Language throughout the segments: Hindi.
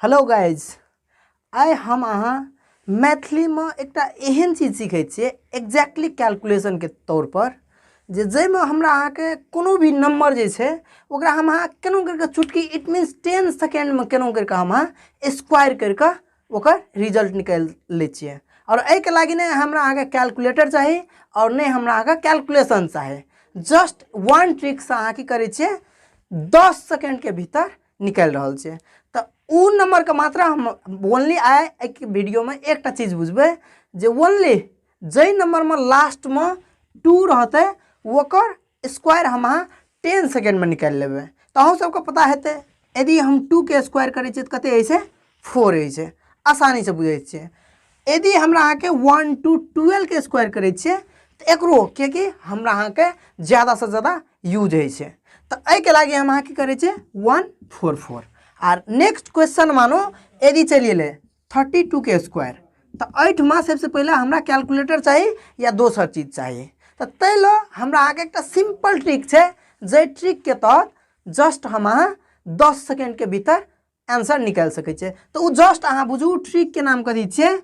हेलो गाइज, आइ हम अहाँ मैथिली में एक एहन चीज सीखे छे एक्जैक्टली कैलकुलेशन के तौर पर जे में हमरा अहाँ के कोनो भी नंबर जे छे ओकरा हम अहाँ केनो करके चुटकी इट मीन्स 10 सेकेंड में केनो करके हम अहाँ स्क्वायर करके ओकर रिजल्ट निकाल ले छिए। और ए के लागी ने हमरा अहाँ के कैलकुलेटर चाहिए और नहीं हमरा अहाँ के कैलकुलेशन चाहिए। जस्ट वन ट्रिक से अहाँ की करे छे 10 सेकेंड के भीतर निकल रहा छे। तो उ नंबर का मात्रा हम ओनली आए एक वीडियो में एक चीज बुझबे जे ओनली जई नंबर में लास्ट में 2 रहते ओकर स्क्वायर हम 10 सेकेंड में निकाल लेबे। तो हम सबको पता हेते यदि हम 2 के स्क्वायर करे छे तो कते होय छे 4 होय छे, आसानी से बुझे छे। यदि हमरा अहाँ के 1 to 12 के स्क्वायर करे छे तो एकरो कि हमरा अहाँ के ज्यादा से ज्यादा यूज होय छे। तो ए के लागी हम अहाँ की करे छे 144। और नेक्स्ट क्वेश्चन मानो यदि चलिए ले 32 के स्क्वायर तो एठमा सबसे पहले हमरा कैलकुलेटर चाहिए या दोसर चीज चाहिए। तो तैलो हमरा आगे एक सिंपल ट्रिक छे जे ट्रिक के तहत जस्ट हम 10 सेकेंड के भीतर आंसर निकाल सके छे। तो उ जस्ट अहाँ बुझू ट्रिक के नाम कथी छे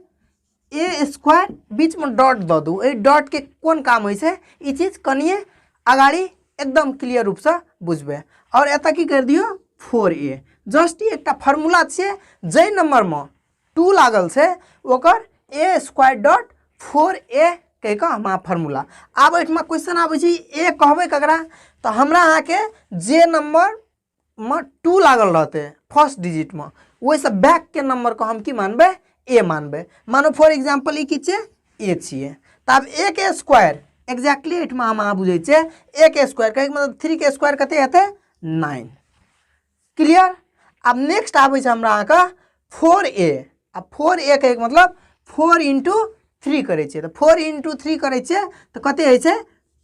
ए स्क्वायर बीच में डॉट द दू। ए डॉट के कौन काम होय छे ई चीज कनिए अगाड़ी एकदम क्लियर रूप से बुझबे। और एता की कर दियो 4a जस्ट ये एक फार्मूला छे जे नंबर में 2 लागल छे ओकर a स्क्वायर डॉट 4a कह के हम फार्मूला। अब एठमा क्वेश्चन आबै छी a कहबे ककरा तो हमरा अहाँ के जे नंबर में 2 लागल रहते फर्स्ट डिजिट में वही से बैक के नंबर को हम की मानबे a मानबे। मानो फॉर एग्जांपल ई की छे a छिए तब a के स्क्वायर एक्जैक्टली एठमा हम बुझे छे a के स्क्वायर कहे मतलब 3 के स्क्वायर कते हेते 9। क्लियर। अब नेक्स्ट आबै छै हमरा अहाँके 4a। अब 4a के मतलब 4 into 3 करे छै तो 4 into 3 करे छै तो कते होय छै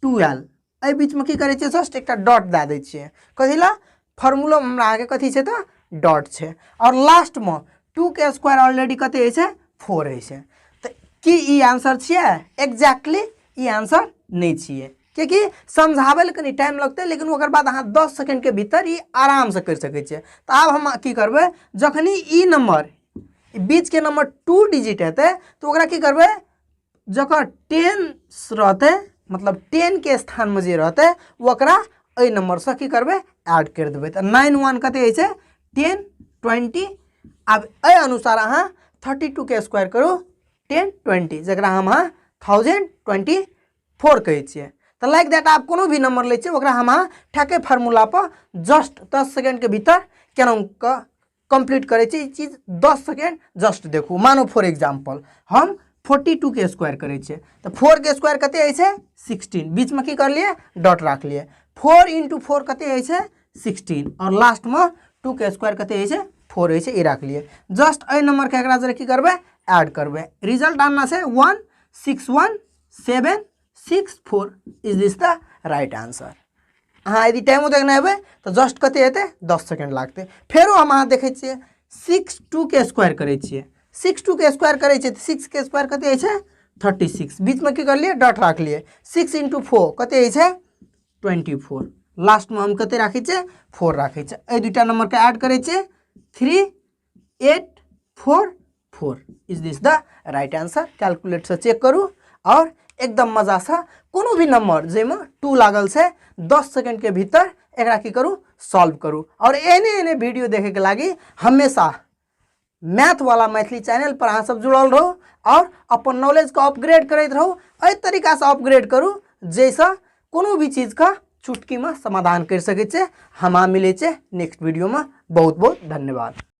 12। ए बीच में की करे छै जस्ट एक डॉट दे दै छिए कथि ला फार्मूला में हमरा आगे कथि छै तो डॉट छै। और लास्ट में 2 के स्क्वायर ऑलरेडी कते होय छै 4 होय छै। तो की ई आंसर छिए एक्जैक्टली ई आंसर नहीं छिए क्योंकि समझावे कनी टाइम लगते लेकिन ओकर बाद अहाँ 10 सेकेंड के भीतर ई आराम से कर सके छे। तो अब हम की करबे जखनी ई नंबर बीच के नंबर 2 डिजिट हेते तो ओकरा की करबे जकर 10 रहते मतलब 10 के स्थान में जे रहते ओकरा ए नंबर से की करबे ऐड कर देबे। तो 9 1 कते होय छे 10 20। अब ए अनुसार अहाँ 32 के स्क्वायर करू 10 20 जकरा हम 1024 कहे छिए। तो लाइक दैट आप कोनो भी नंबर ले ओकरा हम ठेके फार्मूला पर जस्ट 10 सेकेंड के भीतर केना कंप्लीट करे छी चीज 10 सेकेंड जस्ट देखू। मानो फॉर एग्जांपल हम 42 के स्क्वायर करे छे तो 4 के स्क्वायर कते होय छे 16 बीच में की कर लिए डॉट रख लिए 4 into 4 कते होय छे 16 और लास्ट में 2 के स्क्वायर कते होय छे 4 होय छे ई रख लिए। जस्ट ए नंबर के एकरा जरे की करबे ऐड करबे रिजल्ट आना से 161,764 is this the right answer. हाँ यदि टाइमो देखना है तो जस्ट कते हेते 10 सेकेंड लागते। फेरो हम अहाँ देखे छिए 6 के स्क्वायर करे छिए 6 के स्क्वायर करे छिए 6 के स्क्वायर कते होय छे 36 बीच में की कर लिए डॉट रख लिए 6 into 4 कते होय छे 24 लास्ट में हम कते राखी छे 4 राखी छे। ए दुटा नंबर के ऐड करे छे 3844 is this the right answer. Calculate से चेक करू और एकदम मजा से कोनो भी नंबर जेमे 2 लागल से 10 सेकेंड के भीतर एकरा की करू सॉल्व करू। और एने वीडियो देखे के लागी हमेशा मैथ वाला मैथिली चैनल पर अहाँ सब जुड़ल रहो और अपन नॉलेज को अपग्रेड करते रहो। एहि तरीका से अपग्रेड करू जैसा कोनो भी चीज का चुटकी में समाधान कर सके छे। हम मिले छे नेक्स्ट वीडियो में। बहुत बहुत धन्यवाद।